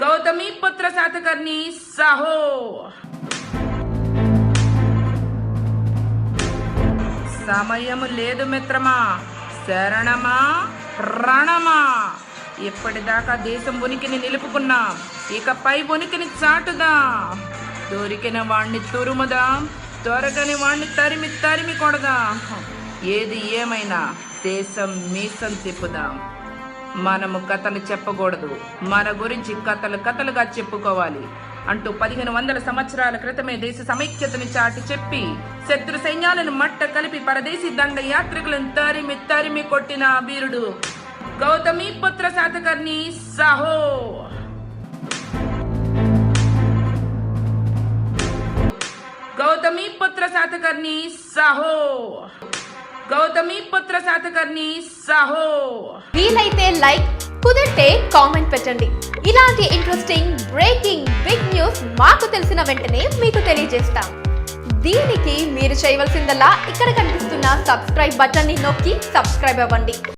గౌతమి పుత్ర శాతకర్ణి సాహో. సమయము లేదు మిత్రమా, శరణమా రణమా. ఇప్పటిదాకా దేశం ఉనికిని నిలుపుకున్నాం, ఇకపై ఉనికిని చాటుదాం. దొరికిన వాణ్ణి తురుముదాం, దొరకని వాణ్ణి తరిమి తరిమి కొడదాం. ఏది ఏమైనా దేశం మీసం తిప్పుదాం. మనము కథలు చెప్పకూడదు, మన గురించి కథలు కథలుగా చెప్పుకోవాలి అంటూ 1500 సంవత్సరాల క్రితమే దేశ సమైక్యతని చాటి చెప్పి శత్రు సైన్యాలను మట్ట కలిపి పరదేశీ దండ యాత్రికులను తరిమి తరిమి కొట్టిన వీరుడు గౌతమి పుత్ర శాతకర్ణి సాహో. గౌతమి పుత్ర శాతకర్ణి సాహో. గౌతమి పుత్ర శాతకర్ణి సాహో. వీలైతే లైక్, కుదిరితే కామెంట్ పెట్టండి. ఇలాంటి ఇంట్రెస్టింగ్ బ్రేకింగ్ బిగ్ న్యూస్ మాకు తెలిసిన వెంటనే మీకు తెలియజేస్తాం. దీనికి మీరు చేయవలసిందల్లా ఇక్కడ కనిపిస్తున్న సబ్స్క్రైబ్ బటన్ ని నొక్కి సబ్స్క్రైబ్ అవ్వండి.